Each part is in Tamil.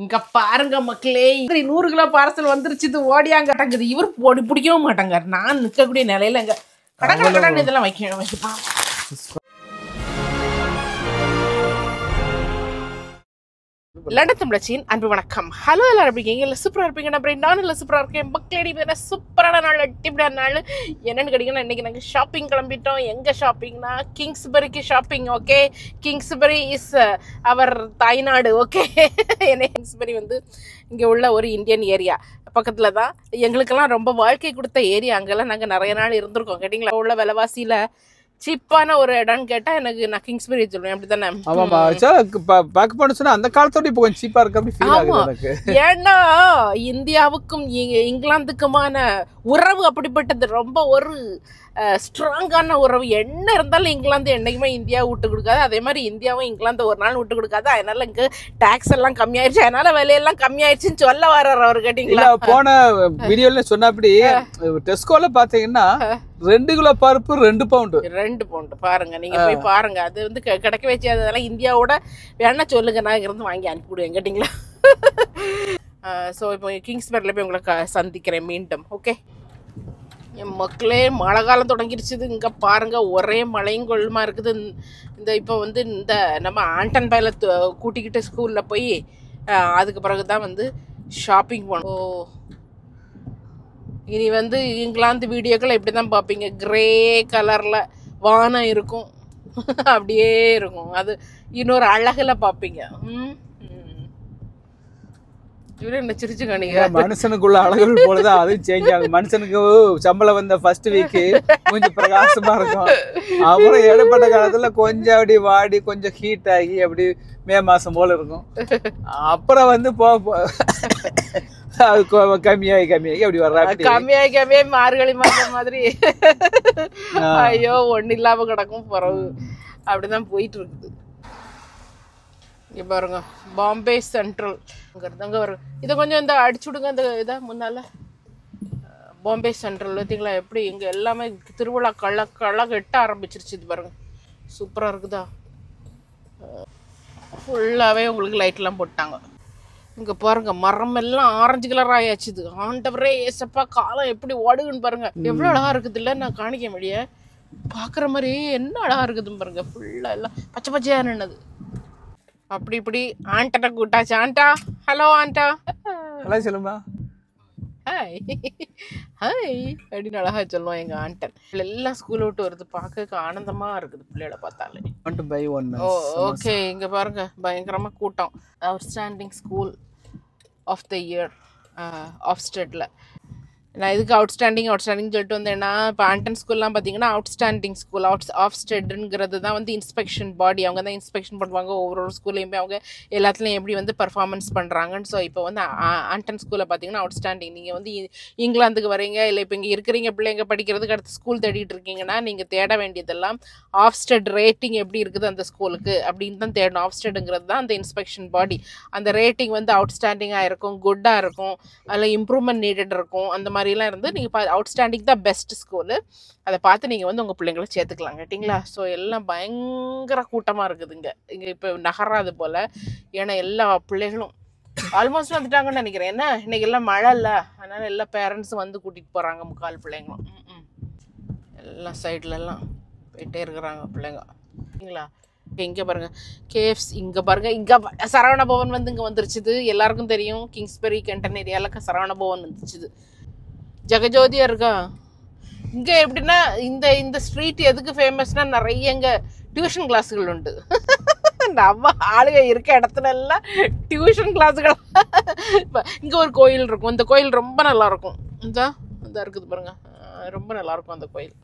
இங்க பாருங்க மக்களே, 100 கிலோ பார்சல் வந்துருச்சு. ஓடியாங்க டங்குது. இவர் போடி பிடிக்கவும் மாட்டாங்க. நான் நிற்கக்கூடிய நிலையில இங்க கடற்கரை இதெல்லாம் வைக்கலாம். லண்டன் தமிழச்சியின் அன்பு வணக்கம். ஹலோ, எல்லாரும் எப்படி இருக்கீங்க? இல்லை சூப்பராக இருப்பீங்க. நம்புறேன். நானும் இல்லை சூப்பராக இருக்கேன். மக்களேடி பேர சூப்பரான நாள், அட்டிப்படான நாள். என்னன்னு கேட்டிங்கன்னா, இன்றைக்கி நாங்கள் ஷாப்பிங் கிளம்பிட்டோம். எங்கே ஷாப்பிங்னா கிங்ஸ்பரிக்கு shopping. Okay, Kingsbury is our தாய்நாடு. ஓகே, என்ன கிங்ஸ்பரி வந்து இங்கே உள்ள ஒரு இந்தியன் ஏரியா பக்கத்தில் தான். எங்களுக்கெல்லாம் ரொம்ப வாழ்க்கை கொடுத்த ஏரியா. அங்கெல்லாம் நாங்கள் நிறைய நாள் இருந்திருக்கோம். கேட்டிங்களா, உள்ள விலைவாசியில் சீப்பான ஒரு இடம்னு கேட்டால் எனக்கு நான் கிங்ஸ்பரி சொல்லுவேன். அப்படி தானே? ஆமாம்மா, பேக் பண்ண சொன்னா அந்த காலத்தோட இப்போ கொஞ்சம் சீப்பாக இருக்கு அப்படி ஃபீல் ஆகுது எனக்கு. ஏன்னா இந்தியாவுக்கும் இங்கிலாந்துக்குமான உறவு அப்படிப்பட்டது. ரொம்ப ஒரு ஸ்ட்ராங்கான உறவு. என்ன இருந்தாலும் இங்கிலாந்து என்னைக்குமே இந்தியாவை விட்டு கொடுக்காது. அதே மாதிரி இந்தியாவும் இங்கிலாந்து ஒரு நாள் விட்டு கொடுக்காது. அதனால இங்கே டாக்ஸ் எல்லாம் கம்மியாயிருச்சு, அதனால விலையெல்லாம் கம்மியாயிருச்சுன்னு சொல்ல வர்றார் அவர். கேட்டீங்களா, போன வீடியோல சொன்னபடி டெஸ்கோல பாத்தீங்கன்னா 2 கிலோ பருப்பு 2 பவுண்டு பாருங்க. நீங்க போய் பாருங்க. அது வந்து கிடைக்க வச்சு அதெல்லாம் இந்தியாவோட வேணா சொல்லுங்க, நான் இருந்து வாங்கி அனுப்பிவிடுவேன். கேட்டீங்களா? ஸோ இப்போ கிங்ஸ்பரியில் போய் உங்களை சந்திக்கிறேன் மீண்டும். ஓகே என் மக்களே, மழை காலம் தொடங்கிருச்சுது. இங்கே பாருங்கள், ஒரே மழையும் கொள்ளுமா இருக்குது. இந்த இப்போ வந்து இந்த நம்ம ஆண்டன் பையில கூட்டிக்கிட்டு ஸ்கூலில் போய் அதுக்கு பிறகு தான் வந்து ஷாப்பிங் போனோம். ஓ, இனி வந்து இங்கிலாந்து வீடியோக்கள் எப்படி தான் பார்ப்பீங்க. கிரே கலரில் வானம் இருக்கும், அப்படியே இருக்கும். அது இன்னொரு அழகில் பார்ப்பீங்க. இவரு என்ன சிரிச்சு காணிங்க. மனுஷனுக்குள்ள அழகுகள் போலதான் அது சேஞ்ச் ஆகும். மனுஷனுக்கு சம்பளம் வந்த ஃபர்ஸ்ட் வீக் கொஞ்சம் பிரகாசமா இருக்கும். அப்புறம் ஏழப்பட்ட காலத்துல கொஞ்சம் அப்படி வாடி கொஞ்சம் ஹீட் ஆகி அப்படி மே மாசம் போல இருக்கும். அப்புறம் வந்து கம்மியாகி அப்படி வர்றாங்க. கம்மியாகி மார்கழி மாசம் மாதிரி ஐயோ ஒண்ணு இல்லாம கிடக்கும். பிறகு அப்படிதான் போயிட்டு இருக்குது. இங்கே பாருங்க, பாம்பே சென்ட்ரல் அங்கே வரும். இதை கொஞ்சம் இந்த அடிச்சு விடுங்க, இந்த இதை முன்னால். பாம்பே சென்ட்ரல் பார்த்தீங்களா எப்படி இங்கே எல்லாமே திருவிழா களை கட்ட ஆரம்பிச்சிருச்சு. இது பாருங்க, சூப்பராக இருக்குதா. ஃபுல்லாகவே உங்களுக்கு லைட்லாம் போட்டாங்க. இங்கே பாருங்க, மரம் எல்லாம் ஆரஞ்சு கலர் ஆயாச்சு. இது ஆண்டவரே ஏசப்பா, காலம் எப்படி ஓடுகுன்னு பாருங்க. எவ்வளோ அழகாக இருக்குது இல்லை? நான் காணிக்க முடிய பார்க்குற மாதிரி என்ன அழகாக இருக்குதுன்னு பாருங்க. ஃபுல்லாக எல்லாம் பச்சை பச்சையாக நின்னது. அப்படி இப்படி ஆண்டனை கூட்டாச்சு. ஆண்டா, ஹலோ ஆண்டா. ஹலோ சொல்லுமா. ஹாய் ஹாய் அப்படின்னு அழகா சொல்லுவோம் எங்கள் ஆண்டன். எல்லாம் ஸ்கூல் விட்டு வருது, பார்க்க ஆனந்தமாக இருக்குது பிள்ளைகளை பார்த்தாலே. ஓ ஓகே, இங்கே பாருங்க, பயங்கரமாக கூட்டம். Outstanding school of the year ஆஃப்ஸ்டெட்டில். நான் இதுக்கு அவுட்ஸ்டாண்டிங் சொல்லிட்டு வந்தேன்னா, இப்போ ஆண்டன் ஸ்கூல்லாம் பார்த்தீங்கன்னா அவுட்ஸ்டாண்டிங் ஸ்கூல் ஆஃப்ஸ்டெட்டுங்கிறது தான் வந்து இன்ஸ்பெக்ஷன் பாடி. அவங்க தான் இன்ஸ்பெக்ஷன் பண்ணுவாங்க ஒவ்வொரு ஸ்கூல்லையுமே. அவங்க எல்லாத்துலேயும் எப்படி வந்து பர்ஃபார்மன்ஸ் பண்ணுறாங்கன்னு. ஸோ இப்போ வந்து ஆண்டன் ஸ்கூலில் பார்த்தீங்கன்னா அவுட்ஸ்டாண்டிங். நீங்கள் வந்து இங்கிலாந்துக்கு வரீங்க, இல்லை இப்போ இங்கே இருக்கிறீங்க பிள்ளைங்க படிக்கிறதுக்கு அடுத்து ஸ்கூல் தேடிட்டு இருக்கீங்கன்னா நீங்கள் தேட வேண்டியதெல்லாம் ஆஃப்ஸ்டெட் ரேட்டிங் எப்படி இருக்குது அந்த ஸ்கூலுக்கு அப்படின்னு தான் தேடணும். ஆஃப்ஸ்டெட்டுங்கிறது தான் அந்த இன்ஸ்பெக்ஷன் பாடி. அந்த ரேட்டிங் வந்து அவுட்ஸ்டாண்டிங்காக இருக்கும், குட்டாக இருக்கும், அதில் இம்ப்ரூவ்மெண்ட் நீடட் இருக்கும். அந்த மாதிரிலாம் இருந்து நீங்கள் அவுட்ஸ்டாண்டிங் தான் பெஸ்ட் ஸ்கூலு. அதை பார்த்து நீங்கள் வந்து உங்கள் பிள்ளைங்களை சேர்த்துக்கலாம். கேட்டிங்களா? ஸோ எல்லாம் பயங்கர கூட்டமாக இருக்குதுங்க. இங்கே இப்போ நகராது போல். ஏன்னா எல்லா பிள்ளைகளும் ஆல்மோஸ்ட் வந்துட்டாங்கன்னு நினைக்கிறேன். ஏன்னா இன்றைக்கி எல்லாம் மழை இல்லை, அதனால் எல்லா பேரண்ட்ஸும் வந்து கூட்டிகிட்டு போகிறாங்க. முக்கால் பிள்ளைங்களும் எல்லாம் சைட்லலாம் போயிட்டே இருக்கிறாங்க பிள்ளைங்க. சரிங்களா? இங்கே பாருங்கள், கேஎஃப்சி. இங்கே பாருங்கள், இங்கே சரவண பவன் வந்து இங்கே வந்துருச்சுது. எல்லாருக்கும் தெரியும், கிங்ஸ்பரி கென்டன் ஏரியாவில் சரவண பவன் வந்துச்சுது. ஜெகஜோதியாக இருக்கா. இங்கே எப்படின்னா இந்த ஸ்ட்ரீட் எதுக்கு ஃபேமஸ்னால் நிறைய இங்கே டியூஷன் கிளாஸுகள் உண்டு. நம்ம ஆளுங்க இருக்க இடத்துல எல்லாம் டியூஷன் கிளாஸுகள். இப்போ இங்கே ஒரு கோயில் இருக்கும். இந்த கோயில் ரொம்ப நல்லாயிருக்கும். இந்த இருக்குது பாருங்கள், ரொம்ப நல்லாயிருக்கும் அந்த கோயில்.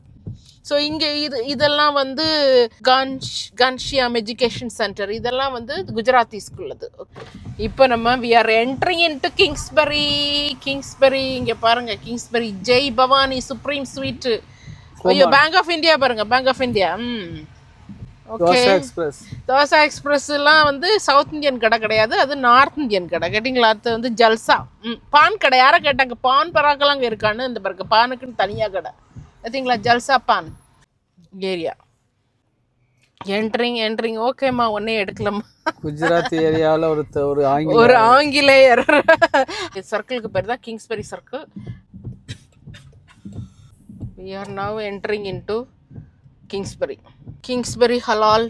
ஸோ இங்கே இதெல்லாம் வந்து கன்ஷியாம் எஜுகேஷன் சென்டர். இதெல்லாம் வந்து குஜராத்தி ஸ்கூல். அது இப்போ நம்ம we are entering into Kingsbury. இங்கே பாருங்கள், Kingsbury Jai Bhavani supreme sweet. ஐயோ, பேங்க் ஆஃப் இந்தியா பாருங்கள், Bank of India. Okay, dosa எக்ஸ்பிரஸ்லாம் வந்து சவுத் இந்தியன் கடை கிடையாது, அது நார்த் இந்தியன் கடை. கேட்டிங்களா? அது வந்து ஜல்சா பான் கடை. யாரை கேட்டாங்க பான் பராக்கெல்லாம் அங்கே இருக்கான்னு. இந்த பாருங்க, பானுக்குன்னு தனியாக கடை. பார்த்தீங்களா? ஜல்சா பான் ஏரியா. என்ட்ரிங் ஓகேம்மா, ஒன்னே எடுக்கலாமா. குஜராத் ஏரியாவில் ஒரு ஆங்கிலேயர் சர்க்கிளுக்கு பேர் தான் Kingsbury circle. We are now entering into Kingsbury ஹலால்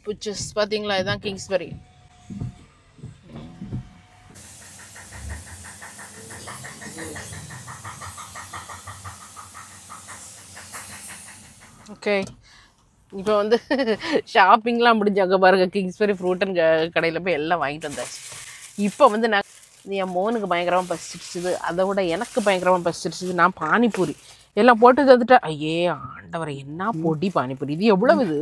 புச்சஸ். பார்த்தீங்களா, இதுதான் கிங்ஸ்பெரி. ஓகே, இப்போ வந்து ஷாப்பிங்லாம் முடிஞ்சாங்க பாருங்க. கிங்ஸ்பெரி ஃப்ரூட் அண்ட் கடையில் போய் எல்லாம் வாங்கிட்டு வந்தாச்சு. இப்போ வந்து நான் என் மோனுக்கு பயங்கரமாக பசிச்சிருச்சுது, அதை விட எனக்கு பயங்கரமாக பசிச்சிருச்சுது. நான் பானிபூரி எல்லாம் போட்டு தந்துட்டேன். ஐயே ஆண்டவரை, என்ன பொடி பானிபூரி! இது எவ்வளவு? இது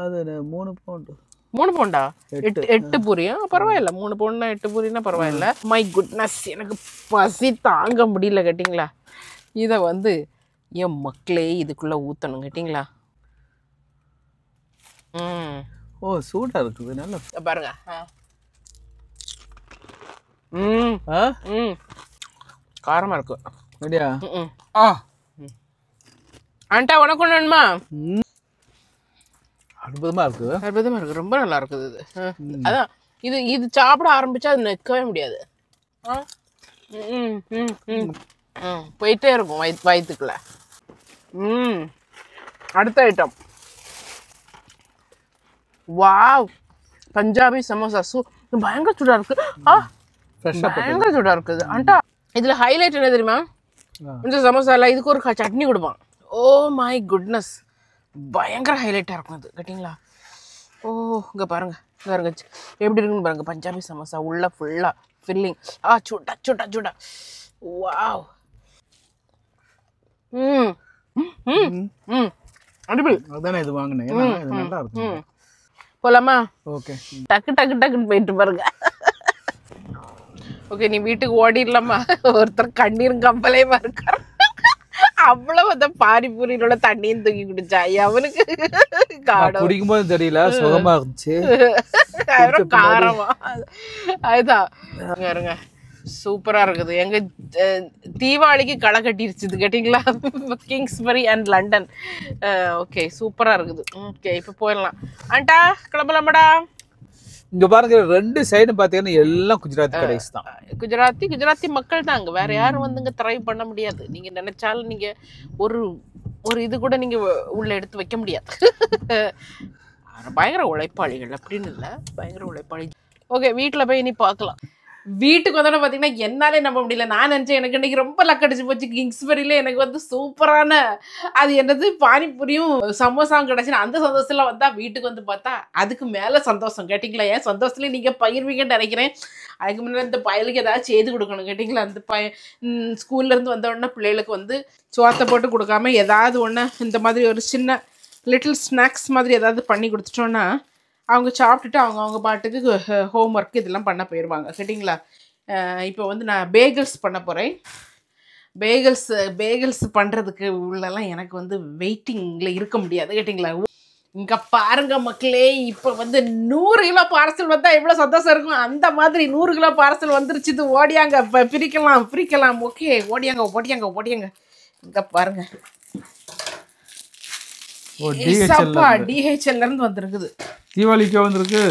அது 3 பவுண்டு. 3 பவுண்டா? 8 பூரியா? பரவாயில்ல, 3 பவுண்ட்னா 8 பூரினா பரவாயில்ல. மை குட்னஸ், எனக்கு பசி தாங்க முடியல கேட்டிங்களா. இதை வந்து என் மக்களே இதுக்குள்ளே ஊற்றணும் கேட்டிங்களா. ஓ, சூடாக இருக்குது, நல்லா பாருங்க. காரமாக இருக்கு. அப்படியா? ஆண்டா, உனக்கு ஒன்று வேணுமா? அற்புதமாக இருக்குது, ரொம்ப நல்லா இருக்குது இது. அதான் இது சாப்பிட ஆரம்பிச்சா அது நிற்கவே முடியாது. போயிட்டே இருக்கும் வயிற்றுக்குள்ள. அடுத்த ஐட்டம், வாவ், பஞ்சாபி சமோசா. பயங்கர சூடா இருக்கு. பயங்கர சூடா இருக்குது. ஆண்டா, இதுல ஹைலைட் என்ன தெரியுமா? இந்த சமோசால இதுக்கு ஒரு சட்னி கொடுப்பான். ஓ மை குட்னஸ், பயங்கர ஹைலைட்டா இருக்கும் இது கேட்டிங்களா. ஓ, இங்க பாருங்க எப்படி இருக்குன்னு பாருங்க. பஞ்சாபி சமோசா உள்ள ஃபுல்லா ஃபில்லிங். சுடா சுடா சுடா. வாவ். அடிப்படை. அதானே இது வாங்கினேன், இது நல்லா இருக்கு. போலாமா? ஓகே, டக்குன்னு போயிட்டு பாருங்க. ஓகே, நீ வீட்டுக்கு ஓடிடலாமா? ஒருத்தர் கண்ணீரும் கம்பலையுமா இருக்காரு. அவ்வளவு அந்த பானிபூரியோட தண்ணியும் தூக்கி குடிச்சா அவனுக்கு குடிக்கும் போது தெரியல, சுகமா இருந்துச்சு. காரமா அதுதான். இருங்க, சூப்பரா இருக்குது. எங்க தீபாவளிக்கு களை கட்டிருச்சு கேட்டிங்களா, கிங்ஸ்பெரி அண்ட் லண்டன். ஓகே, சூப்பரா இருக்குது. ஓகே, இப்போ போயிடலாம். ஆண்டா, கிளம்பலாமாடா? இங்க பாருங்க, 2 சைடும் பாத்தீங்கன்னா எல்லாம் குஜராத்தி கடைஸ் தான். குஜராத்தி மக்கள் தான். அங்க வேற யாரும் வந்து இங்க த்ரைவ் பண்ண முடியாது. நீங்க நினைச்சாலும் நீங்க ஒரு இது கூட நீங்க உள்ள எடுத்து வைக்க முடியாது. பயங்கர உழைப்பாளிகள் அப்படின்னு இல்லை, பயங்கர உழைப்பாளி. ஓகே, வீட்டுல போய் இனி பார்க்கலாம். வீட்டுக்கு வந்தோட பார்த்தீங்கன்னா என்னாலே நம்ப முடியல. நான் நினச்சேன் எனக்கு இன்னைக்கு ரொம்ப லக் அடிச்சு போச்சு. கிங்ஸ்பெரியில் எனக்கு வந்து சூப்பரான அது என்னது பானிபூரியும் சமோசாவும் கிடச்சினா அந்த சந்தோஷத்தில் வந்தால் வீட்டுக்கு வந்து பார்த்தா அதுக்கு மேலே சந்தோஷம் கேட்டிங்களா. ஏன் சந்தோஷத்துலேயும் நீங்கள் பகிர்வீங்கன்னு நினைக்கிறேன். அதுக்கு முன்னாடி இந்த பயலுக்கு ஏதாவது செய்து கொடுக்கணும் கேட்டிங்களா. அந்த ஸ்கூல்லேருந்து வந்த உடனே பிள்ளைகளுக்கு வந்து சோத்தை போட்டு கொடுக்காம ஏதாவது ஒன்று இந்த மாதிரி ஒரு சின்ன லிட்டில் ஸ்நாக்ஸ் மாதிரி ஏதாவது பண்ணி கொடுத்துட்டோன்னா அவங்க சாப்பிட்டுட்டு அவங்க பாட்டுக்கு ஹோம் ஒர்க் இதெல்லாம் பண்ண போயிடுவாங்க கேட்டிங்களா. இப்போ வந்து நான் பேகிள்ஸ் பண்ண போகிறேன். பேகிள்ஸ் பண்ணுறதுக்கு உள்ளெல்லாம் எனக்கு வந்து வெயிட்டிங்கில் இருக்க முடியாது கேட்டிங்களா. இங்கே பாருங்க மக்களே, இப்போ வந்து 100 கிலோ பார்சல் வந்தால் எவ்வளோ சந்தோஷம் இருக்கும். அந்த மாதிரி 100 கிலோ பார்சல் வந்துருச்சு. இது ஓடியாங்க, பிரிக்கலாம். ஓகே, ஓடியாங்க. இங்கே பாருங்க, DHL இருந்து வந்திருக்குது. தீபாவளிக்கு வந்திருக்கு.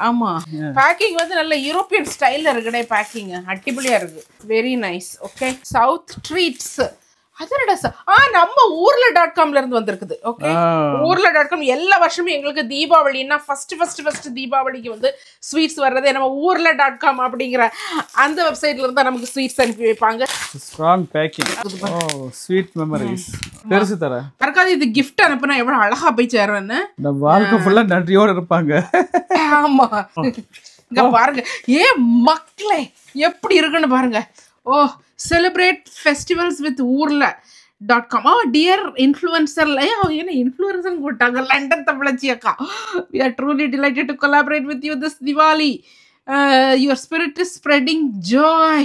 ஆமா, பேக்கிங் வந்து நல்ல யூரோப்பியன் ஸ்டைல்ல இருக்குடே. பேக்கிங் அட்டிபுலியா இருக்கு. Very nice. Okay, South Treats. அதோட நம்ம ஊர்ல.comல இருந்து வந்திருக்குது. ஓகே, ஊர்ல.com எல்லா வருஷமும் எங்களுக்கு தீபாவளின்னா ஃபர்ஸ்ட் தீபாவளிக்கு வந்து ஸ்வீட்ஸ் வர்றதே நம்ம ஊர்ல.com அப்படிங்கிற அந்த வெப்சைட்ல இருந்தா நமக்கு ஸ்வீட்ஸ் அனுப்பி வைப்பாங்க. Strong packing. Sweet memories. பெருசு தர மறக்காது. இது கிஃப்ட் அனுப்புனா எவ்வளவு அழகா போய் சேரும்னு நம்ம வாழ்க்கை ஃபுல்லா நன்றியோட இருப்பாங்க. ஆமா, இங்க பாருங்க மக்களே எப்படி இருக்குன்னு பாருங்க. ஓ, செலிப்ரேட் ஃபெஸ்டிவல்ஸ் வித் ஊர்ல.com. Dear influencer. என்ன இன்ஃப்ளூயன்சர் போட்டாங்க, லண்டன் தமிழச்சி அக்கா. We are truly delighted to collaborate with you this Diwali. Your spirit is spreading joy.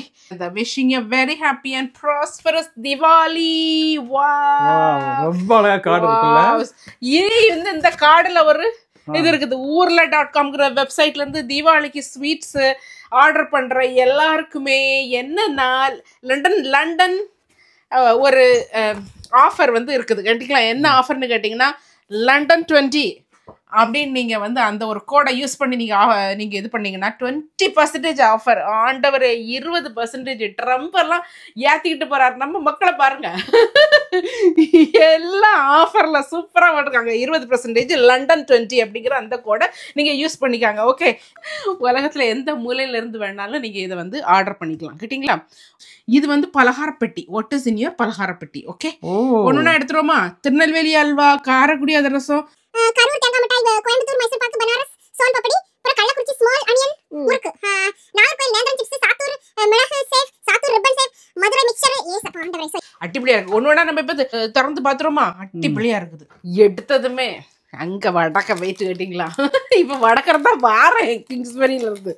Wishing you a very happy and prosperous Diwali. Wow, ரொம்ப அழகா கார்டு இருக்குல்ல. இந்த கார்டுல ஒரு இது இருக்குது. ஊர்ல.comங்கிற வெப்சைட்ல இருந்து தீபாவளிக்கு ஸ்வீட்ஸ் ஆர்டர் பண்ற எல்லாருக்குமே என்னன்னா லண்டன் ஒரு ஆஃபர் வந்து இருக்குது கேட்டிங்களா. என்ன ஆஃபர்னு கேட்டிங்கன்னா லண்டன் 20 அப்படின்னு நீங்கள் வந்து அந்த ஒரு கோடை யூஸ் பண்ணி நீங்கள் இது பண்ணீங்கன்னா 20% ஆஃபர். ஆண்டவர் 20% ட்ரம்ப் எல்லாம் ஏற்றிக்கிட்டு போகிறாரு. நம்ம மக்களை பாருங்க, எல்லாம் ஆஃபரில் சூப்பராக போட்டிருக்காங்க. 20% லண்டன் 20 அப்படிங்கிற அந்த கோடை நீங்கள் யூஸ் பண்ணிக்காங்க. ஓகே, உலகத்தில் எந்த மூலையிலேருந்து வேணாலும் நீங்கள் இதை வந்து ஆர்டர் பண்ணிக்கலாம். கேட்டிங்களா? இது வந்து பலகாரப்பெட்டி. வாட் இஸ் இன் யுவர் பலகாரப்பெட்டி? ஓகே, ஒன்றுனா எடுத்துருவோமா? திருநெல்வேலி அல்வா, காரைக்குடி அதிரசம், கரூர் தேங்காய் மிட்டாய், கோயம்புத்தூர் மைசூர் பாக்கு, பனாரஸ் சோன் பப்படி, அப்புறம் கள்ளக்குறிச்சி ஸ்மால் அனியன் முறுக்கு, நாகர்கோயில் நேந்திரன் சிப்ஸ், சாத்தூர் மிளகு சேஃப், சாத்தூர் ரிப்பன் சேஃப், மதுரை மிக்சர். ஏசப்பா ஆண்டவரே, அட்டிப்படியா இருக்கு. ஒன்று வேணா நம்ம இப்போ திறந்து பார்த்துருவோமா? அட்டிப்படியா இருக்குது. எடுத்ததுமே அங்கே வடக்க வெயிட்டு கேட்டிங்களா? இப்போ வடக்கிறதா வாரேன் கிங்ஸ்பெரியில இருந்து.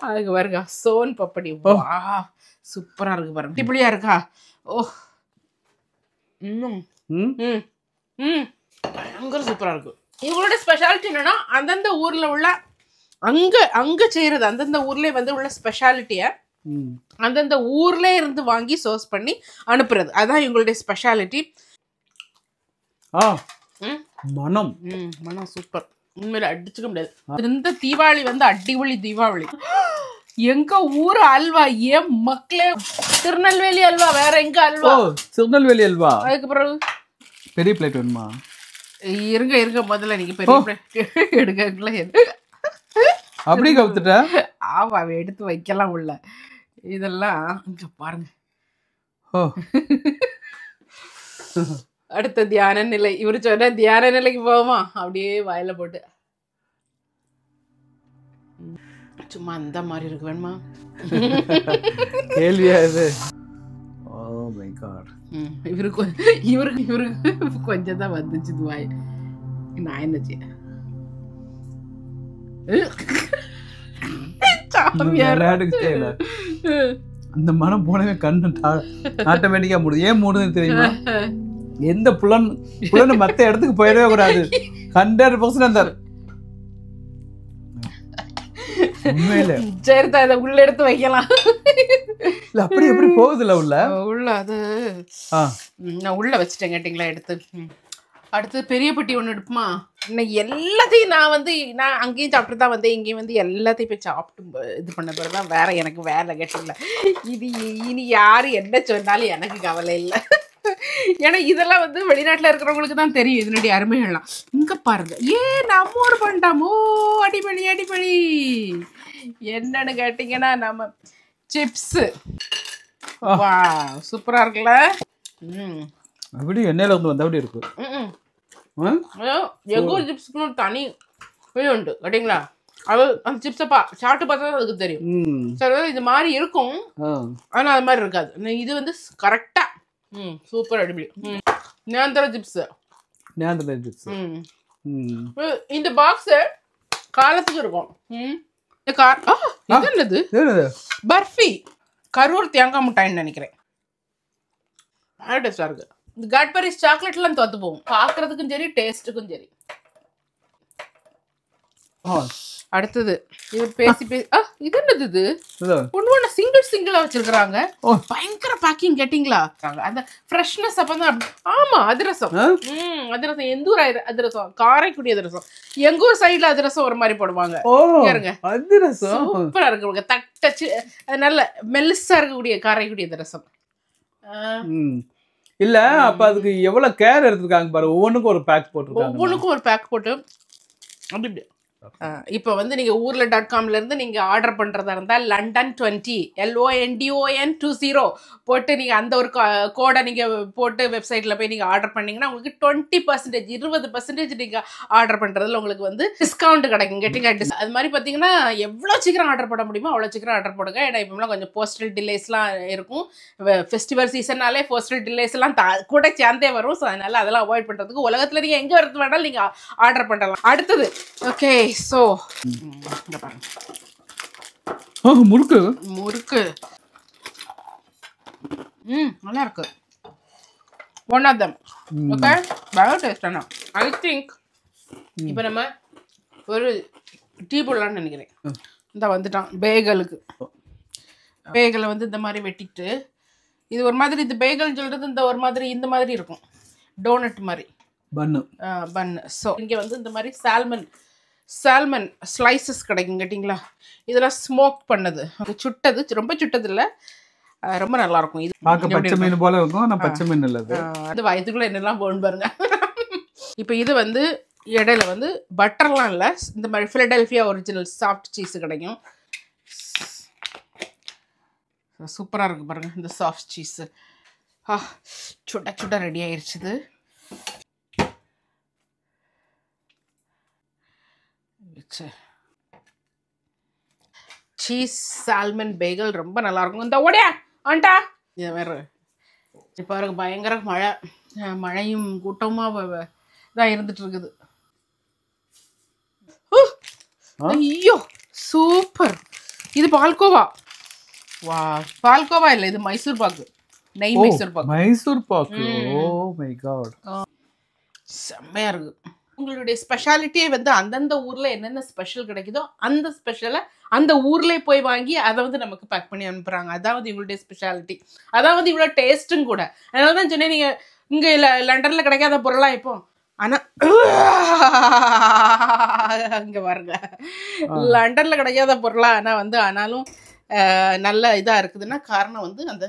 அதுக்கு பாருங்க சோன் பப்படி. வா, சூப்பராக இருக்கு பாருங்க. அட்டிப்படியா இருக்கா? ஓ, பயங்கர சூப்பராக இருக்கு. இவங்களோட ஸ்பெஷாலிட்டி என்னன்னா, அந்தந்த ஊரில் உள்ள அங்கே செய்கிறது, அந்தந்த ஊர்லேயே வந்து உள்ள ஸ்பெஷாலிட்டியை அந்தந்த ஊர்ல இருந்து வாங்கி சோர்ஸ் பண்ணி அனுப்புறது. அதான் இவங்களுடைய ஸ்பெஷாலிட்டி. மனம் மனம் சூப்பர். உண்மையில அடிச்சுக்க முடியாது. இந்த தீபாவளி வந்து அடிபொலி தீபாவளி. எங்க ஊர் அல்வா, ஏன் மக்களே, திருநெல்வேலி அல்வா. வேற எங்க அல்வா? திருநெல்வேலி அல்வா. அதுக்கு பிறகு பெரிய பிளேட் வேணுமா? இருங்க முதல்ல நீங்க பெரிய பிளேட் எடுக்கல. அப்படி கவுத்துட்ட? ஆமா, எடுத்து வைக்கலாம் உள்ள. இதெல்லாம் இங்க பாருங்க. அடுத்த தியான நிலை. இவரு சொன்ன தியான நிலைக்கு போவோமா? அப்படியே வாயில போட்டு சும்மா அந்த மாதிரி இருக்கு. வேணுமா? கேள்வியா இது? இவருக்கு கொஞ்சம் தான் வந்துச்சு வாய். நான் என்ன செய்ய? அந்த மனம் போனவே கண்ணு ஆட்டோமேட்டிக்கா மூடுது. ஏன் மூடுதுன்னு தெரியுமா? எந்த புலன் மத்த இடத்துக்கு போயிடவே கூடாது. 100% அந்த உண்மையில சரிதா, இதை உள்ள எடுத்து வைக்கலாம். அப்படி எப்படி போகுதுல உள்ள அது நான் உள்ள வச்சுட்டேன். கேட்டீங்களா? எடுத்து அடுத்து பெரிய பெட்டி ஒன்று எடுப்புமா? இன்னைக்கு எல்லாத்தையும் நான் அங்கேயும் சாப்பிட்டு தான் வந்தேன். இங்கேயும் வந்து எல்லாத்தையும் போய் சாப்பிட்டு இது பண்ண பிறகு தான் வேற எனக்கு வேலை கேட்டில்ல. இனி யாரு என்ன சொன்னாலும் எனக்கு கவலை இல்லை. ஏன்னா இதெல்லாம் வந்து வெளிநாட்டில் இருக்கிறவங்களுக்கு தான் தெரியும் இதனுடைய அருமைகள்லாம். இங்கே பாருங்க, நம்ம ஒரு பண்ணிட்டாமோ அடிப்படி அடிப்படி. என்னன்னு கேட்டிங்கன்னா, நம்ம சிப்ஸு. வா, சூப்பராக இருக்குல்ல? அப்படி எண்ணெயில வந்து வந்தபடி இருக்கு. எங்கூர் சிப்ஸுக்குன்னு ஒரு தனி உண்டு கேட்டிங்களா? அது அந்த சிப்ஸை சாப்பிட்டு பார்த்தா தான் அதுக்கு தெரியும். சரி, இது மாதிரி இருக்கும், ஆனால் அது மாதிரி இருக்காது. இது வந்து கரெக்டாக சூப்பர் அடிப்படி. நேந்திர சிப்ஸ். இந்த பாக்ஸ் காலத்துக்கு இருக்கும். என்னது? பர்ஃபி. கரூர் தேங்காய் மிட்டாய்ன்னு நினைக்கிறேன். டேஸ்டா இருக்கு. இந்த கேட்பரிஸ் சாக்லேட்லாம் தோத்து போகும். பார்க்கறதுக்கும் சரி, டேஸ்ட்டுக்கும் சரி. அடுத்தது இது பேசி இது என்னது? இது ஒண்ணு சிங்கிளா வச்சிருக்காங்க. பயங்கர பேக்கிங். கேட்டிங்களா? அந்த ஃப்ரெஷ்னஸ் அப்பதான். ஆமா, அதிரசம். அதிரசம். எந்த ஊர் அதிரசம்? காரைக்குடி அதிரசம். எங்க ஊர் சைடுல அதிரசம் ஒரு மாதிரி போடுவாங்க. அதிரசம் சூப்பரா இருக்கு. தட்டச்சு நல்ல மெல்லிசா இருக்கக்கூடிய காரைக்குடி அதிரசம். இல்ல, அப்ப அதுக்கு எவ்வளவு கேர் எடுத்துருக்காங்க பாரு. ஒவ்வொன்றுக்கும் ஒரு பேக் போட்டுருக்காங்க. ஒவ்வொன்றுக்கும் ஒரு பேக் போட்டு அப்படி. இப்போ வந்து நீங்கள் ஊரில் .comல இருந்து நீங்கள் ஆர்டர் பண்ணுறதா இருந்தால் லண்டன் 20 LONDON20 போட்டு நீங்கள் அந்த ஒரு கோடை நீங்கள் போட்டு வெப்சைட்டில் போய் நீங்கள் ஆர்டர் பண்ணிங்கன்னா உங்களுக்கு 20% 20% நீங்கள் ஆர்டர் பண்ணுறதுல உங்களுக்கு வந்து டிஸ்கவுண்ட் கிடைக்கும். கேட்டிங்க? அது மாதிரி பார்த்தீங்கன்னா எவ்வளோ சீக்கிரம் ஆர்டர் பண்ண முடியுமோ அவ்வளோ சீக்கிரம் ஆர்டர் போடுங்க. ஏன்னா இப்போலாம் கொஞ்சம் போஸ்டல் டிலேஸ்லாம் இருக்கும். ஃபெஸ்டிவல் சீசன்னாலே போஸ்டல் டிலேஸ்லாம் கூட சேர்ந்தே வரும். ஸோ அதனால் அதெல்லாம் அவாய்ட் பண்ணுறதுக்கு உலகத்தில் நீங்கள் எங்கே வரது வேணாலும் நீங்கள் ஆர்டர் பண்ணலாம். அடுத்தது ஓகே. சோ இங்க பாருங்க, முறுக்கு. நல்லா இருக்கு. One of them. Okay, bio taste. ஆனா ஐ திங்க் இப்போ நம்ம ஒரு டீ போடலான்னு நினைக்கிறேன். இந்த வந்துட்டான் பேகலுக்கு. பேகலை வந்து இந்த மாதிரி வெட்டிட்டு, இது ஒரு மாதிரி, இந்த பேகல் சொல்றது இந்த ஒரு மாதிரி இந்த மாதிரி இருக்கும், டோனட் மாதிரி. பன். ஸோ இங்கே வந்து இந்த மாதிரி சால்மன் ஸ்லைசஸ் கிடைக்கும் கேட்டிங்களா. இதெல்லாம் ஸ்மோக் பண்ணது, சுட்டது, ரொம்ப சுட்டது இல்லை, ரொம்ப நல்லா இருக்கும். இது பார்க்க பச்சை மீன் போல இருக்கும், ஆனால் பச்சை மீன் இல்லை. அது வயதுக்குள்ள என்னெல்லாம் போகணும் பாருங்க. இப்போ இது வந்து இடையில வந்து பட்டர்லாம் இல்லை, இந்த மாதிரி ஃபிலடெல்ஃபியா ஒரிஜினல் சாஃப்ட் சீஸ் கிடைக்கும். சூப்பராக இருக்குது பாருங்கள் இந்த சாஃப்ட் சீஸு. சுட ரெடி ஆயிடுச்சுது. சீஸ் சால்மன் பேகல் ரொம்ப நல்லா இருக்கும். இந்த ஓடியா ஆண்டா இது வேறு. இப்போ பாருங்க பயங்கர மழையும் கூட்டமாக தான் இருந்துட்டு இருக்குது. ஐயோ சூப்பர். இது பால்கோவா. வா, பால்கோவா இல்லை, இது மைசூர் பாக்கு, நெய் Mysore pak. Oh my God, செம்மையா இருக்கு. உங்களுடைய ஸ்பெஷாலிட்டியே வந்து அந்தந்த ஊர்ல என்னென்ன ஸ்பெஷல் கிடைக்குதோ அந்த ஸ்பெஷலை அந்த ஊர்ல போய் வாங்கி அதை வந்து நமக்கு பேக் பண்ணி அனுப்புறாங்க. அதாவது இவங்களுடைய ஸ்பெஷாலிட்டி, அதாவது இவ்வளோ டேஸ்ட்டும் கூட. அதனால தான் சொன்னேன், நீங்க இங்க லண்டன்ல கிடைக்காத பொருளா இப்போ, ஆனா அங்க பாருங்க லண்டன்ல கிடைக்காத பொருளா, ஆனா வந்து ஆனாலும் நல்ல இதா இருக்குதுன்னா காரணம் வந்து அந்த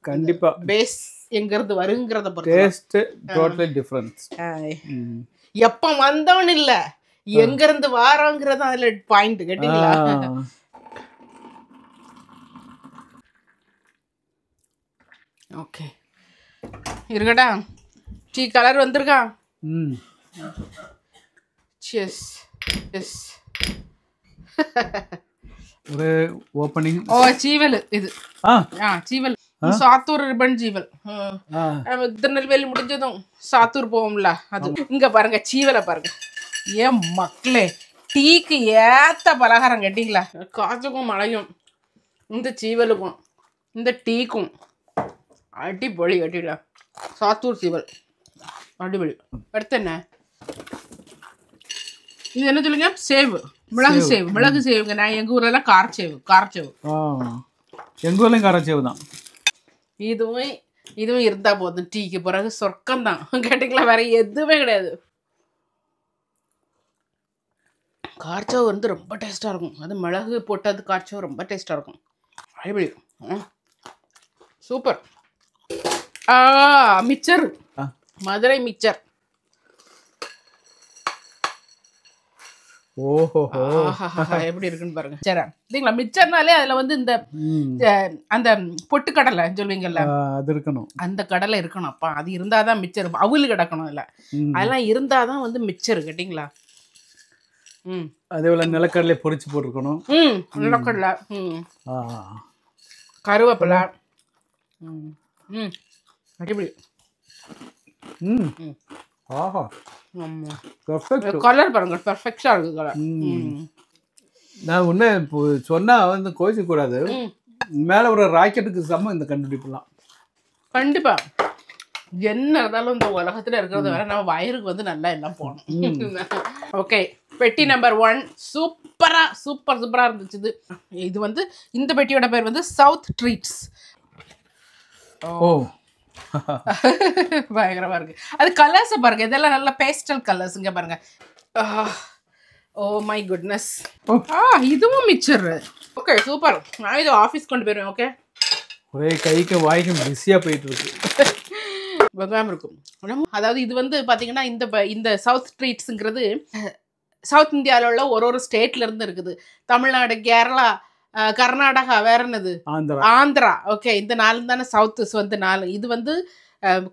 கண்டிப்பா பேஸ் எங்க இருந்து வருங்கிறத டேஸ்ட் டோட்டலி டிஃபரன்ஸ். எப்ப வந்தவன் இல்ல, எங்க இருந்து வாரோங்கிறது அதுல பாயிண்ட் கேட்டீங்களா. ஓகே இருக்கடா, டீ கலர் வந்திருக்கா. செஸ் எஸ் ஒரு ஓபனிங். ஓ சீவல் இது. சீவல், சாத்தூர் ரிப்பன் ஜீவல். திருநெல்வேலி முடிஞ்சதும் சாத்தூர் போவோம்ல, அது. இங்க பாருங்க சீவலை பாருங்க. ஏன் மக்களே, டீக்கு ஏத்த பலகாரம் கேட்டீங்களா. காற்றுக்கும் மழையும் இந்த சீவலுக்கும் இந்த டீக்கும் அடிப்பொழி கேட்டீங்களா. சாத்தூர் சீவல் அடிப்பொழி. அடுத்து என்ன இது, என்ன சொல்லுங்க, சேவு, மிளகு சேவு. மிளகு சேவுங்க. நான் எங்க ஊர்ல எல்லாம் காரச்சேவு. எங்க ஊர்லயும் காரச்சேவு தான். இதுவும் இருந்தா போதும், டீக்கு பிறகு சொர்க்கம் தான் கேட்டீங்களா. வேற எதுவுமே கிடையாது. காரச்சேவு வந்து ரொம்ப டேஸ்டா இருக்கும். அது மிளகு போட்டது காரச்சேவு ரொம்ப டேஸ்டா இருக்கும். அடிப்பொழி, சூப்பர். Mixture, Madurai mixture. ஓஹோ, எப்படி இருக்குன்னு பாருங்க. சரி, சரிங்களா. மிச்சர்னாலே அதுல வந்து இந்த அந்த பொட்டு கடலை சொல்வீங்கல்ல, அது இருக்கணும். அந்த கடலை இருக்கணும். அப்பா அது இருந்தாதான் மிச்சர். அவுள் கிடக்கணும் இல்ல, அதெல்லாம் இருந்தாதான் வந்து மிச்சர் கேட்டீங்களா. அதே போல நிலக்கடலை பொரிச்சு போட்டுருக்கணும். நிலக்கடலை, கருவேப்பிலை. அடிப்படி. ஆஹா, கலர் பாருங்க, பெர்ஃபெக்ட்டா இருக்கு கலர். நான் ஒண்ணு சொன்னா வந்து கோச்சிக்க கூடாது, மேல ஒரு ராக்கெட்டுக்கு சமம் இந்த கண்டுபிடிப்புலாம். கண்டிப்பா என்ன இருந்தாலும் இந்த உலகத்துல இருக்கிறத வேற நம்ம வயிறுக்கு வந்து நல்லா எல்லாம் போகணும். ஓகே, பெட்டி நம்பர் 1 சூப்பரா இருந்துச்சு. இது வந்து இந்த பெட்டியோட பேர் வந்து சவுத் ட்ரீட்ஸ். ஓ பயங்கரமா இருக்கு. அது கலர்ஸ் பாருங்க, இதெல்லாம் நல்ல பேஸ்டல் கலர்ஸ். இங்க பாருங்க. Oh my goodness. இதுவும் மிச்சர். Okay super. நான் இது ஆஃபீஸ் கொண்டு போயிருவேன். ஓகே, ஒரே கைக்கு வாய்க்கும் பிஸியா போயிட்டு இருக்கு. வெங்காயம் இருக்கும். அதாவது இது வந்து பாத்தீங்கன்னா இந்த சவுத் ட்ரீட்ஸ்ங்கிறது சவுத் இந்தியாவில் உள்ள ஒரு ஸ்டேட்ல இருந்து இருக்குது. தமிழ்நாடு, கேரளா, கர்நாடகா, வேற என்னது, ஆந்திரா. ஓகே, இந்த 4 தானே சவுத் வந்து 4. இது வந்து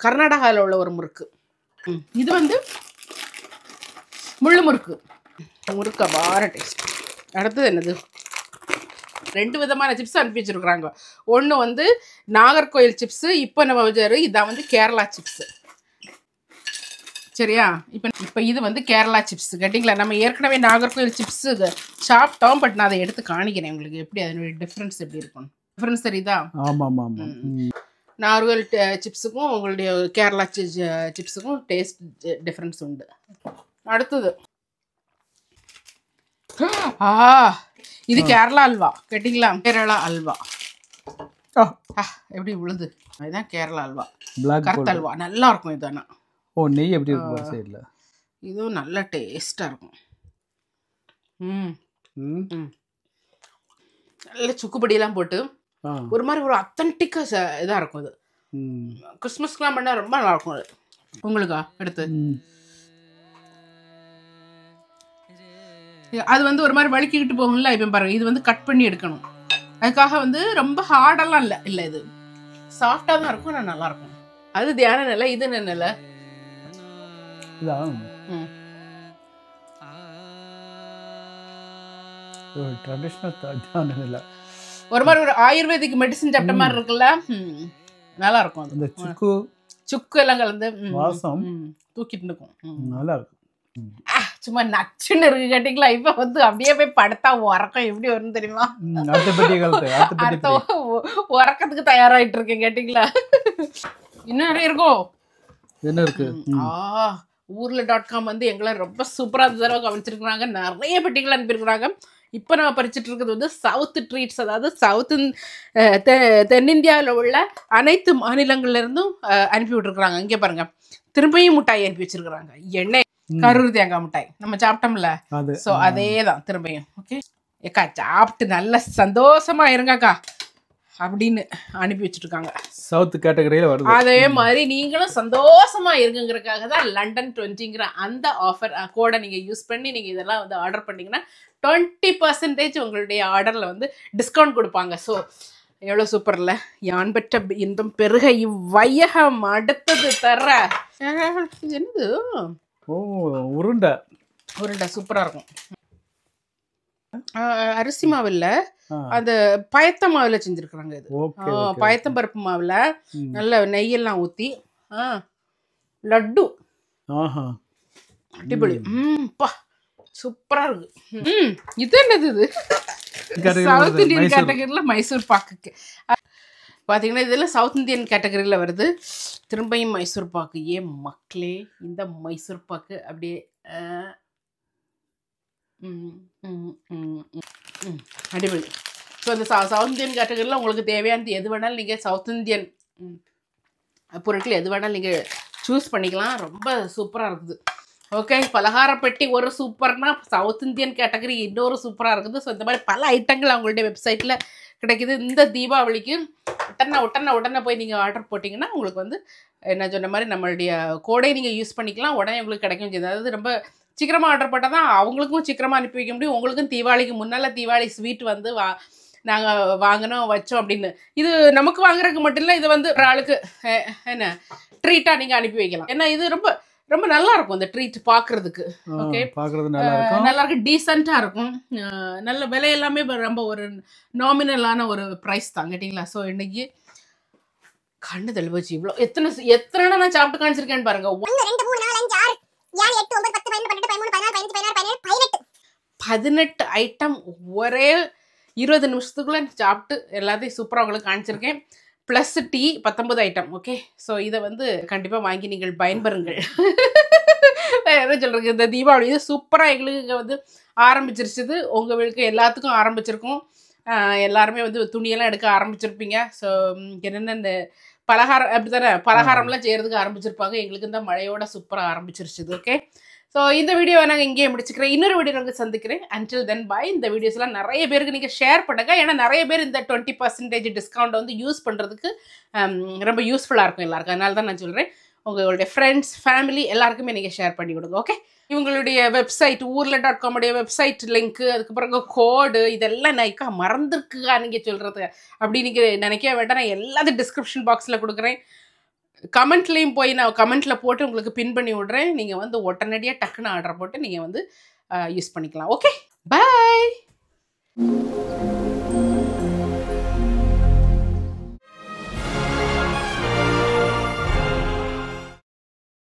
கர்நாடகாவில் உள்ள ஒரு முறுக்கு. இது வந்து முள்ளு முறுக்கு. முறுக்க பார டேஸ்ட். அடுத்தது என்னது, 2 விதமான சிப்ஸ் அனுப்பி வச்சிருக்கிறாங்க. ஒன்று வந்து நாகர்கோயில் சிப்ஸ், இப்போ நம்ம வச்சாரு இதான் வந்து கேரளா சிப்ஸ். சரியா. இப்போ இது வந்து கேரளா சிப்ஸ் கேட்டிங்களா. நம்ம ஏற்கனவே நாகர்கோயில் சிப்ஸ் சாப்பிட்டோம், பட் நான் அதை எடுத்து காணிக்கிறேன் உங்களுக்கு எப்படி அதனுடைய டிஃப்ரென்ஸ் எப்படி இருக்கும். டிஃப்ரென்ஸ் தெரியுதா. நாகர்கோயில் சிப்ஸுக்கும் உங்களுடைய கேரளா சிப்ஸுக்கும் டேஸ்ட் டிஃப்ரென்ஸ் உண்டு. அடுத்தது இது கேரளா அல்வா கேட்டிங்களா. கேரளா அல்வா எப்படி விழுது. அதுதான் கேரளா அல்வா, கருத்து அல்வா. நல்லா இருக்கும் இது. ஆனால் ஓ, நெய் எப்படி இருக்கு சைடுல. இதுவும் நல்ல டேஸ்ட்டாக இருக்கும். நல்ல சுக்குப்பொடியெல்லாம் போட்டு ஒரு மாதிரி ஒரு அத்தன்டிக்காக இதாக இருக்கும். அது கிறிஸ்மஸ்க்குலாம் பண்ணால் ரொம்ப நல்லாயிருக்கும். அது உங்களுக்கா எடுத்து அது வந்து ஒரு மாதிரி வலிக்கிட்டு போகும்ல. இப்போ பாருங்க, இது வந்து கட் பண்ணி எடுக்கணும். அதுக்காக வந்து ரொம்ப ஹார்டெல்லாம் இல்லை, இது சாஃப்டாக தான் இருக்கும். ஆனால் நல்லாயிருக்கும். அது தியான நிலை, இது என்ன நிலை? ஒரு மாதிரி ஒரு ஆயுர்வேதிக் மெடிசின் சாப்பிட்ட மாதிரி இருக்குல்ல, நல்லா இருக்கும். அந்த சுக்கு எல்லாம் கலந்து வாசம் தூக்கிட்டு இருக்கும், நல்லா இருக்கும். சும்மா நச்சுன்னு இருக்கு கேட்டீங்களா? இப்ப வந்து அப்படியே போய் படுத்தா உறக்கம் எப்படி வரும்னு தெரியுமா? உறக்கத்துக்கு தயாராயிட்டு இருக்கேன் கேட்டீங்களா? இன்னும் நிறைய இருக்கும். என்ன இருக்கு? ஊர்ல.com வந்து எங்களை ரொம்ப சூப்பரா தடவை கவனிச்சிருக்கிறாங்க. நிறைய பெட்டிகள் அனுப்பியிருக்கிறாங்க. இப்போ நம்ம படிச்சுட்டு இருக்கிறது வந்து சவுத் ட்ரீட்ஸ், அதாவது தென்னிந்தியாவில் உள்ள அனைத்து மாநிலங்கள்ல இருந்தும் அனுப்பி விட்டுருக்குறாங்க. இங்கே பாருங்க, திரும்பியும் மிட்டாய் அனுப்பி வச்சிருக்கிறாங்க. எண்ணெய் கரூர் தேங்காய் மிட்டாய் நம்ம சாப்பிட்டோம்ல, ஸோ அதே தான் திரும்பியும். ஓகே ஏக்கா, சாப்பிட்டு நல்ல சந்தோஷமா இருங்கக்கா அப்படின்னு அனுப்பி வச்சுருக்காங்க. சவுத் கேட்டகரியில் வருது. அதே மாதிரி நீங்களும் சந்தோஷமா இருக்குங்கிறதுக்காக தான் லண்டன் 20ங்கிற அந்த ஆஃபர் கோடை நீங்கள் யூஸ் பண்ணி நீங்கள் இதெல்லாம் வந்து ஆர்டர் பண்ணிங்கன்னா 20% உங்களுடைய ஆர்டரில் வந்து டிஸ்கவுண்ட் கொடுப்பாங்க. ஸோ எவ்வளோ சூப்பர் இல்லை? யான் பெற்ற இன்பம் பெருக இவ்வையகம் அடுத்தது தர்ற என்னது? உருண்டை சூப்பராக இருக்கும். அரிசி மாவில் அந்த பயத்த மாவில் செஞ்சுருக்குறாங்க. இது பயத்தம் பருப்பு மாவில் நல்ல நெய்யெல்லாம் ஊற்றி லட்டு அடிப்பொலி. பா சூப்பராக இருக்கு. இது என்னது? இது சவுத் இந்தியன் கேட்டகரியில் மைசூர் பாக்குக்கு பார்த்தீங்கன்னா, இதெல்லாம் சவுத் இந்தியன் கேட்டகரியில் வருது. திரும்பியும் மைசூர் பாக்கு. ஏன் மக்களே, இந்த மைசூர் பாக்கு அப்படியே அடிப்பொலி. ஸோ அந்த சவுத் இந்தியன் கேட்டகரியில் உங்களுக்கு தேவையானது எது வேணாலும் நீங்கள் சவுத் இந்தியன் பொருட்கள் எது வேணாலும் நீங்கள் சூஸ் பண்ணிக்கலாம். ரொம்ப சூப்பராக இருக்குது. ஓகே, பலகார பெட்டி ஒரு சூப்பர்னா சவுத் இந்தியன் கேட்டகரி இன்னொரு சூப்பராக இருக்குது. ஸோ இந்த மாதிரி பல ஐட்டங்கள் அவங்களுடைய வெப்சைட்டில் கிடைக்குது. இந்த தீபாவளிக்கு உடனே போய் நீங்கள் ஆர்டர் போட்டிங்கன்னா உங்களுக்கு வந்து என்ன சொன்ன மாதிரி நம்மளுடைய கோடை நீங்கள் யூஸ் பண்ணிக்கலாம். உடனே உங்களுக்கு கிடைக்கும். அதாவது ரொம்ப சீக்கிரமாக ஆர்டர் போட்டால் தான் அவங்களுக்கும் சீக்கிரமாக அனுப்பி வைக்க முடியும். உங்களுக்கும் தீபாவளிக்கு முன்னால் தீபாவளி ஸ்வீட் வந்து நாங்கள் வாங்கினோம் வச்சோம் அப்படின்னு. இது நமக்கு வாங்குறதுக்கு மட்டும் இல்லை, இது வந்து ஒரு ஆளுக்கு என்ன ட்ரீட்டாக நீங்கள் அனுப்பி வைக்கலாம். ஏன்னா இது ரொம்ப ரொம்ப நல்லா இருக்கும். இந்த ட்ரீட் பார்க்கறதுக்கு ஓகே, நல்லா இருக்கு, டீசெண்டாக இருக்கும். நல்ல விலை எல்லாமே ரொம்ப ஒரு நாமினலான ஒரு ப்ரைஸ் தான் கேட்டிங்களா? ஸோ இன்னைக்கு கண்ணு தெளிவச்சு இவ்வளோ எத்தனை நான் சாப்பிட்டு காமிச்சிருக்கேன்னு பாருங்க. 18 ஐட்டம் ஒரே 20 நிமிஷத்துக்குள்ளே சாப்பிட்டு எல்லாத்தையும் சூப்பராக உங்களுக்கு காமிச்சிருக்கேன். Plus tea 19 item. Okay, so இதை வந்து கண்டிப்பாக வாங்கி நீங்கள் பயன்பெறுங்கள். என்ன சொல்கிறது, இந்த தீபாவளி இது சூப்பராக எங்களுக்கு இங்கே வந்து ஆரம்பிச்சிருச்சுது. உங்கள் வீட்டுக்கு எல்லாத்துக்கும் ஆரம்பிச்சிருக்கோம். எல்லாருமே வந்து துணியெல்லாம் எடுக்க ஆரம்பிச்சிருப்பீங்க. ஸோ என்னென்ன இந்த பலகாரம் அப்படி தானே பலகாரம்லாம் செய்கிறதுக்கு ஆரம்பிச்சிருப்பாங்க. எங்களுக்கு இந்த மழையோட சூப்பராக ஆரம்பிச்சிருச்சுது. ஓகே, ஸோ இந்த வீடியோவை நாங்கள் இங்கேயே முடிச்சுக்கிறேன். இன்னொரு வீடியோ நாங்கள் சந்திக்கிறேன். அன்டில் தென் பாய். இந்த வீடியோஸ்லாம் நிறைய பேருக்கு நீங்கள் ஷேர் பண்ணுங்க. ஏன்னா நிறைய பேர் இந்த 20% டிஸ்கவுண்ட் வந்து யூஸ் பண்ணுறதுக்கு ரொம்ப யூஸ்ஃபுல்லாக இருக்கும் எல்லாருக்கும். அதனால தான் நான் சொல்கிறேன், உங்களுடைய ஃப்ரெண்ட்ஸ் ஃபேமிலி எல்லாருக்குமே நீங்கள் ஷேர் பண்ணி கொடுங்க. ஓகே, இவங்களுடைய வெப்சைட் ஊர்ல.com வெப்சைட் லிங்க்கு, அதுக்கப்புறம் கோடு, இதெல்லாம் நான் மறந்துருக்குக்கா நீங்கள் சொல்கிறது அப்படி நீங்கள் நினைக்க வேண்டாம். நான் எல்லாத்தையும் டிஸ்கிரிப்ஷன் பாக்ஸில் கொடுக்குறேன். கமெண்ட்லேயும் போய் நான் கமெண்ட்டில் போட்டு உங்களுக்கு பின் பண்ணி விட்றேன். நீங்கள் வந்து உடனடியாக டக்குன்னு ஆர்டர் போட்டு நீங்கள் வந்து யூஸ் பண்ணிக்கலாம். ஓகே, பாய்.